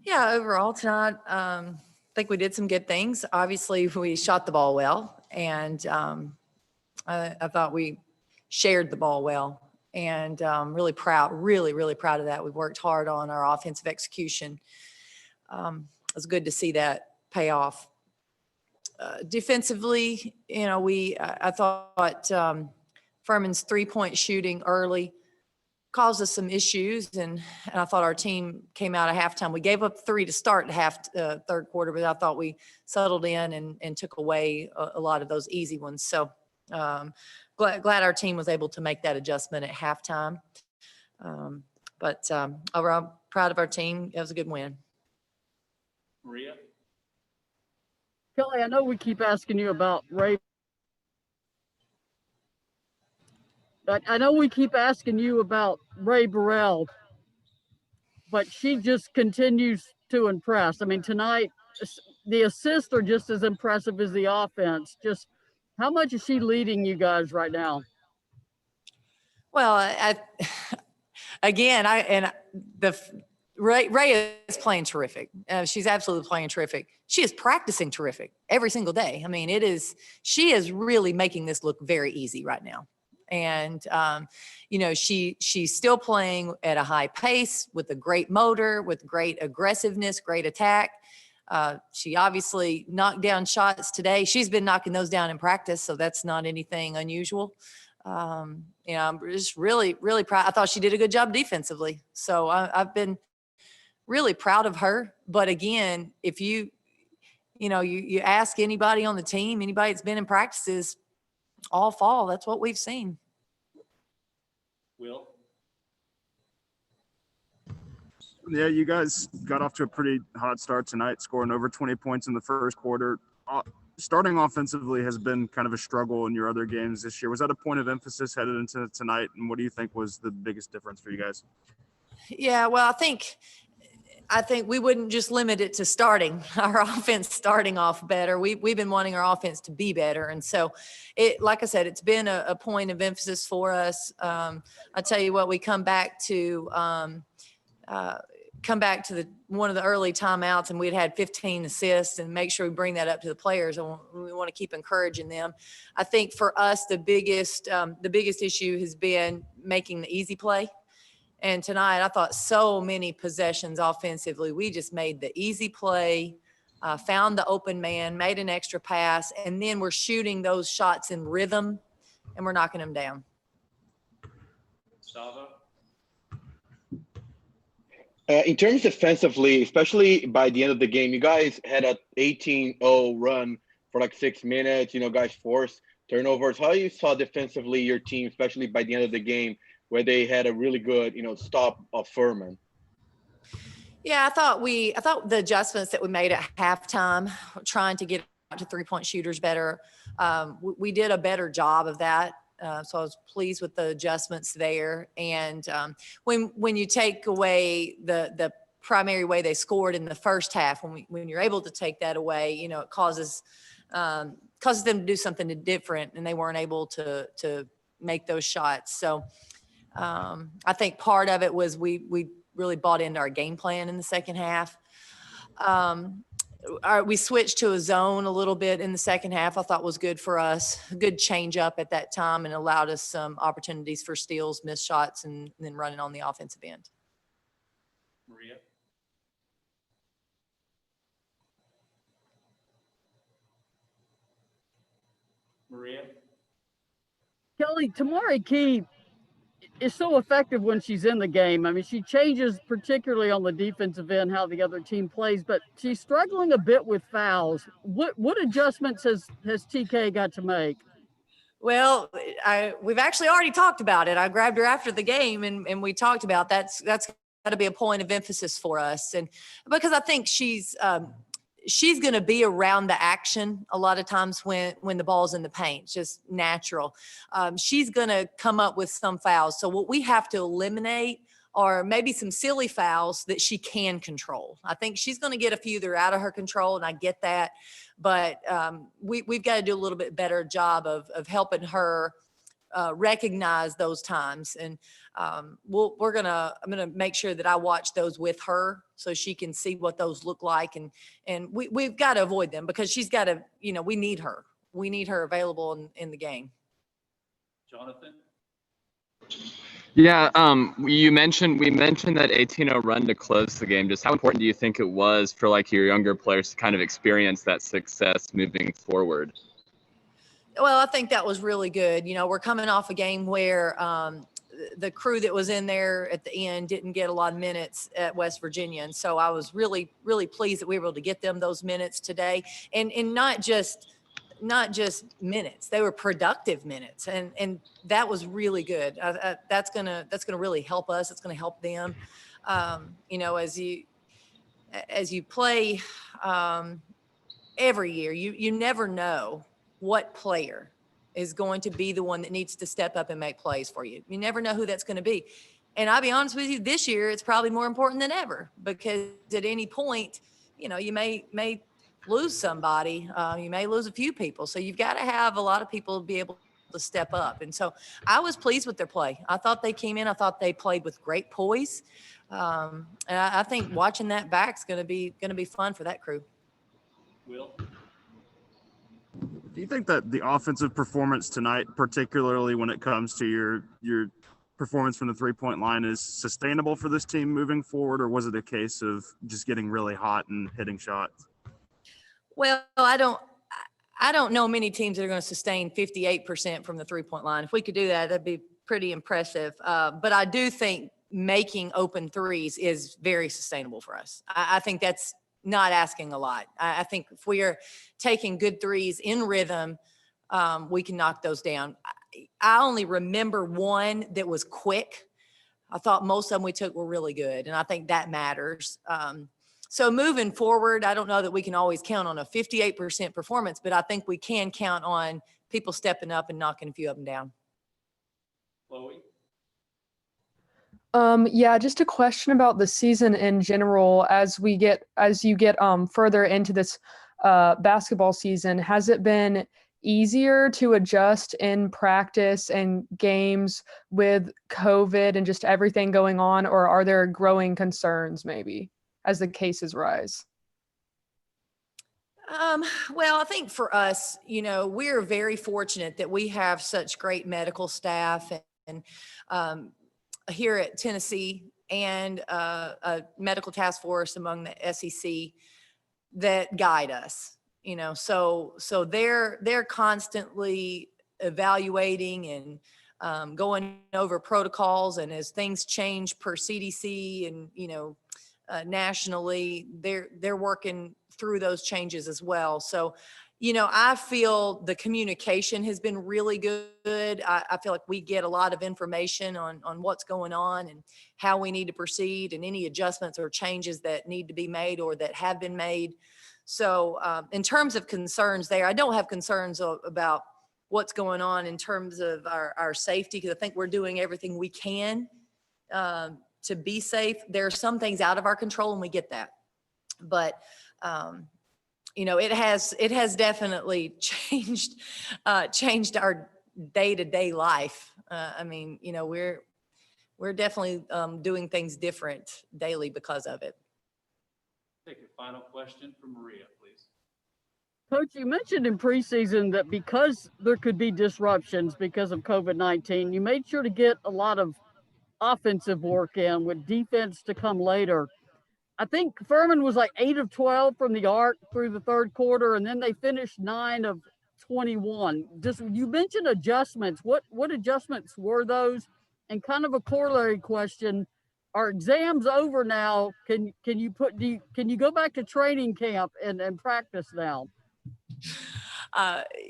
Yeah, overall tonight, I think we did some good things. Obviously, we shot the ball well, and I thought we shared the ball well, and really proud, really proud of that. We've worked hard on our offensive execution. It was good to see that pay off. Defensively, I thought Furman's 3-point shooting early caused us some issues, and I thought our team came out at halftime. We gave up 3 to start third quarter, but I thought we settled in and took away a lot of those easy ones. So glad our team was able to make that adjustment at halftime. But overall, proud of our team. It was a good win. Maria? Kellie, I know we keep asking you about Ray. I know we keep asking you about Ray Burrell, but she just continues to impress. I mean, tonight, the assists are just as impressive as the offense. Just how much is she leading you guys right now? Well, Ray is playing terrific. She's absolutely playing terrific. She is practicing terrific every single day. I mean, she is really making this look very easy right now. And, she's still playing at a high pace with a great motor, with great aggressiveness, great attack. She obviously knocked down shots today. She's been knocking those down in practice, so that's not anything unusual. I'm just really proud. I thought she did a good job defensively. So I've been really proud of her. But again, if you ask anybody on the team, anybody that's been in practices all fall, that's what we've seen. Will? Yeah, you guys got off to a pretty hot start tonight, scoring over 20 points in the first quarter. Starting offensively has been kind of a struggle in your other games this year. Was that a point of emphasis headed into tonight? And what do you think was the biggest difference for you guys? Yeah, well, I think we wouldn't just limit it to starting our offense starting off better. We've been wanting our offense to be better. And so like I said, it's been a point of emphasis for us. I tell you what, we come back to one of the early timeouts, and we'd had 15 assists, and make sure we bring that up to the players. And we want to keep encouraging them. I think for us, the biggest issue has been making the easy play. And tonight, I thought so many possessions offensively. We just made the easy play, found the open man, made an extra pass, and then we're shooting those shots in rhythm, and we're knocking them down. Gustavo? In terms defensively, especially by the end of the game, you guys had a 18-0 run for like 6 minutes. Guys forced turnovers. How you saw defensively your team, especially by the end of the game, where they had a really good, stop of Furman? Yeah, I thought the adjustments that we made at halftime, trying to get out to 3-point shooters better, we did a better job of that. So I was pleased with the adjustments there. And when you take away the primary way they scored in the first half, when you're able to take that away, it causes them to do something different, and they weren't able to make those shots. So I think part of it was we really bought into our game plan in the second half. We switched to a zone a little bit in the second half. I thought was good for us, a good change up at that time, and allowed us some opportunities for steals, missed shots, and then running on the offensive end. Maria? Kellie, Tamari Key is so effective when she's in the game. I mean, she changes particularly on the defensive end how the other team plays, but she's struggling a bit with fouls. What adjustments has TK got to make? Well, we've actually already talked about it. I grabbed her after the game, and we talked about that's got to be a point of emphasis for us, and because I think she's going to be around the action a lot of times when the ball's in the paint. It's just natural. She's going to come up with some fouls. So what we have to eliminate are maybe some silly fouls that she can control. I think she's going to get a few that are out of her control, and I get that. But we've got to do a little bit better job of helping her recognize those times. And I'm going to make sure that I watch those with her so she can see what those look like. And we've got to avoid them because she's got to, we need her. We need her available in the game. Jonathan? Yeah, we mentioned that 18-0 run to close the game. Just how important do you think it was for like your younger players to kind of experience that success moving forward? Well, I think that was really good. We're coming off a game where the crew that was in there at the end didn't get a lot of minutes at West Virginia. And so I was really, really pleased that we were able to get them those minutes today. And not just minutes, they were productive minutes. And that was really good. That's gonna really help us. It's gonna help them. As you play every year, you never know what player is going to be the one that needs to step up and make plays for you. You never know who that's going to be. And I'll be honest with you, this year, it's probably more important than ever because at any point, you may lose somebody. You may lose a few people. So you've got to have a lot of people be able to step up. And so I was pleased with their play. I thought they came in. I thought they played with great poise. And I think watching that back is going to be fun for that crew. Will? Do you think that the offensive performance tonight, particularly when it comes to your performance from the 3-point line, is sustainable for this team moving forward, or was it a case of just getting really hot and hitting shots? Well, I don't know many teams that are going to sustain 58% from the 3-point line. If we could do that, that'd be pretty impressive. But I do think making open threes is very sustainable for us. I think that's not asking a lot. I think if we are taking good threes in rhythm, we can knock those down. I only remember one that was quick. I thought most of them we took were really good, and I think that matters. So moving forward, I don't know that we can always count on a 58% performance, but I think we can count on people stepping up and knocking a few of them down. Chloe? Yeah, just a question about the season in general. As you get further into this basketball season, has it been easier to adjust in practice and games with COVID and just everything going on, or are there growing concerns maybe as the cases rise? Well, I think for us, we're very fortunate that we have such great medical staff and here at Tennessee and a medical task force among the SEC that guide us, so they're constantly evaluating and going over protocols. And as things change per CDC and, nationally, they're working through those changes as well. So, I feel the communication has been really good. I feel like we get a lot of information on what's going on and how we need to proceed and any adjustments or changes that need to be made or that have been made. So in terms of concerns there, I don't have concerns about what's going on in terms of our safety, because I think we're doing everything we can to be safe. There are some things out of our control and we get that. But it has definitely changed our day-to-day life. We're definitely doing things different daily because of it. Take a final question from Maria, please. Coach, you mentioned in preseason that because there could be disruptions because of COVID-19, you made sure to get a lot of offensive work in with defense to come later. I think Furman was like 8 of 12 from the arc through the third quarter, and then they finished 9 of 21. Just, you mentioned adjustments. What adjustments were those? And kind of a corollary question: are exams over now? Can you go back to training camp and practice now?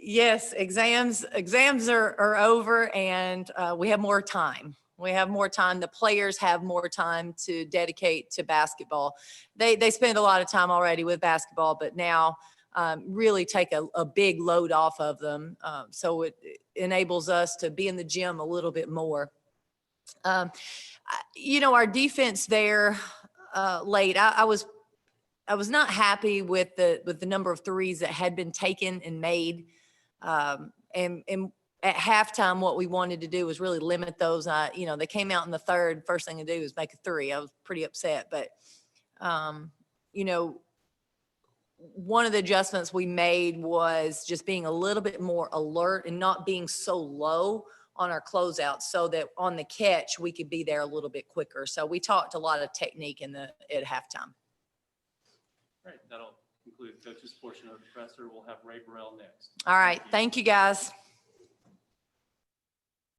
Yes, exams are over, and we have more time. The players have more time to dedicate to basketball. They spend a lot of time already with basketball, but now really take a big load off of them. So it enables us to be in the gym a little bit more. Our defense there late, I was not happy with the number of threes that had been taken and made. And at halftime, what we wanted to do was really limit those. They came out in the third. First thing to do was make a three. I was pretty upset, but one of the adjustments we made was just being a little bit more alert and not being so low on our closeouts, so that on the catch we could be there a little bit quicker. So we talked a lot of technique at halftime. All right, that'll conclude the coach's portion of the presser. We'll have Ray Burrell next. All right, thank you guys.